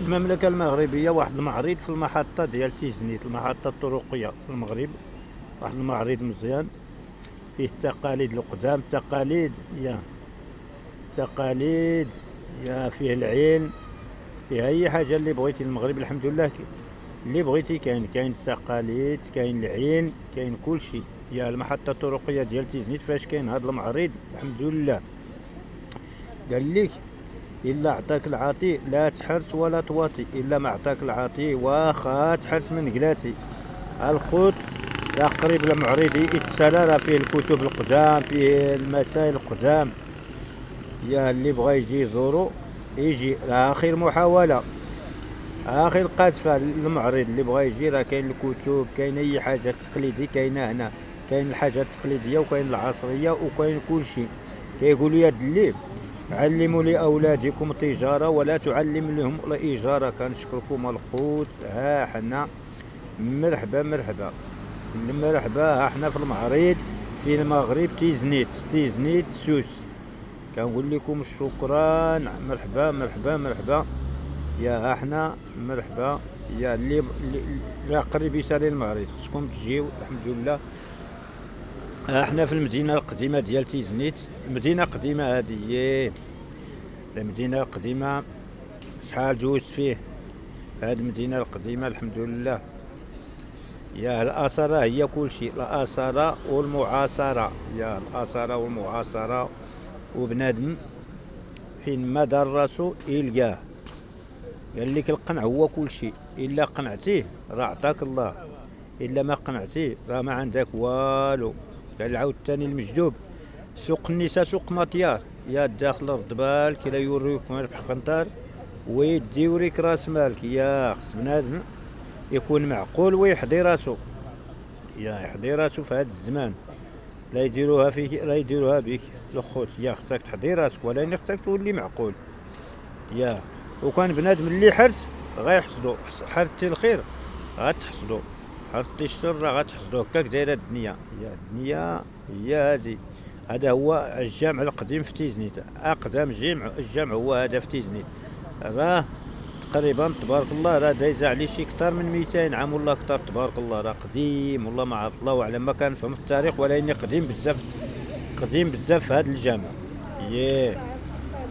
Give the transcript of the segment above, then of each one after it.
المملكة المغربية واحد المعرض في المحطة ديال تيزنيت، المحطة الطرقية في المغرب. واحد المعرض مزيان فيه التقاليد القدام، تقاليد يا تقاليد يا فيه العلم، فيه اي حاجة اللي بغيتي. المغرب الحمد لله اللي بغيتي كاين التقاليد، كاين العين، كاين كلشي. يا المحطة الطرقية ديال تيزنيت فاش كاين هذا المعرض الحمد لله. قال لك الا عطاك العاطي لا تحرس ولا تواطي، الا ما عطاك العاطي واخا تحرس من قلاتي. الخوت راه قريب للمعرض يتسالى، راه فيه الكتب القدام، فيه المسائل القدام. يا اللي بغى يجي يزورو يجي، راه اخر محاولة، اخر قاذفة للمعرض. اللي بغى يجي راه كاين الكتب، كاين اي حاجة تقليدي كاينه هنا، كاين الحاجات التقليدية وكاين العصرية وكاين كلشي. كيقولوا يا دليل علموا لأولادكم التجارة ولا تعلم لهم الإيجار. كنشكركم الخوت. ها حنا مرحبا مرحبا مرحبا، ها حنا في المعرض في المغرب تيزنيت سوس. كنقول لكم شكرا، مرحبا مرحبا مرحبا. يا ها حنا مرحبا. يا اللي قريب يسالي المعرض خصكم تجيو الحمد لله. احنا في المدينة القديمة ديال تيزنيت، المدينة قديمة هذه، المدينة القديمة شحال جوزت فيه في هذه المدينة القديمة الحمد لله. يا الأثرة هي كل شيء، الأثرة والمعاصرة. يا الأثرة والمعاصرة، وبنادم فين ما درسو يلقاه. قال لك القنع هو كل شيء، إلا قنعتيه راه عطاك الله، إلا ما قنعتيه راه ما عندك والو. قال عاود تاني المجدوب سوق النساء سوق مطيار. يا داخل الرضبال كي لا يوريوك مربح قنطار ويدي يوريك راس مالك. يا خص بنادم يكون معقول ويحضي راسو، يا يحضي راسو في هذا الزمان. لا يديروها فيك، لا يديروها بك الخوت. يا خصك تحضي راسك، ولكن خصك تولي معقول. يا وكان بنادم اللي حرت غيحصدو، حرتي الخير غتحصدو، حرتي الشر غتحصدو. هكاك دايره الدنيا. يا الدنيا هي هادي. هذا هو الجامع القديم في تيزنيت، اقدم الجامع هو هذا في تيزنيت. راه تقريبا تبارك الله راه دايز عليه شي كثر من 200 عام ولا كثر. تبارك الله راه قديم، والله ما عرف، الله اعلم، ما كنفهم في التاريخ، ولكن قديم بزاف، قديم بزاف هذا الجامع. ياه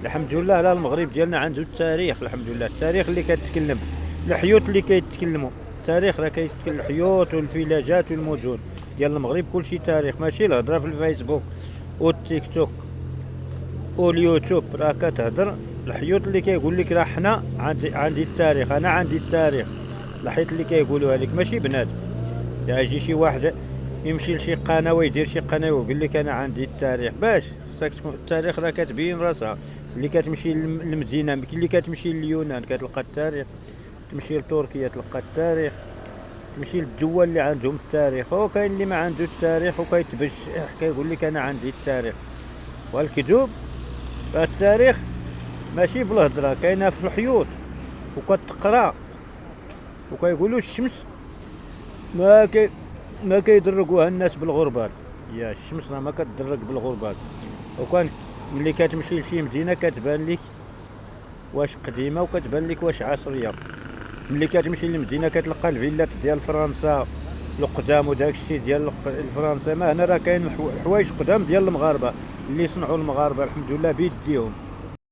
الحمد لله. لا المغرب ديالنا عنده التاريخ الحمد لله، التاريخ اللي كتكلم، الحيوت اللي كيتكلموا التاريخ، راه كيتكلم الحيوت والفيلاجات والمدن ديال المغرب كلشي تاريخ، ماشي الهضره في الفيسبوك والتيك توك واليوتيوب. راه كتهضر الحيوت اللي كيقول لك راه حنا عندي التاريخ، انا عندي التاريخ. الحيط اللي كيقولوها لك ماشي بنادم. يجي شي واحد يمشي لشي قناه ويدير شي قناه ويقول لك انا عندي التاريخ. باش خصك تكون التاريخ راه كتبين راسها. اللي كتمشي للمدينه، اللي كتمشي لليونان كتلقى التاريخ، تمشي لتركيا تلقى التاريخ، تمشي للدول اللي عندهم التاريخ. هو كاين اللي ما عنده التاريخ وكيتبجح كيقول لك انا عندي التاريخ، والكذوب. التاريخ ماشي بالهضره، كاينه في الحيوط وكتقرا. وكيقولوا الشمس ما كيدرقوها الناس بالغربال. يا الشمس راه ما كتدرق بالغربال. وكان ملي كتمشي لشي مدينه كتبان لك واش قديمه وكتبان لك واش عصريه. ملي كتمشي للمدينه كتلقى الفيلات ديال فرنسا القدام وداك الشيء ديال فرنسا. ما هنا راه كاين حوايج قدام ديال المغاربه اللي صنعوا المغاربه الحمد لله بيديهم.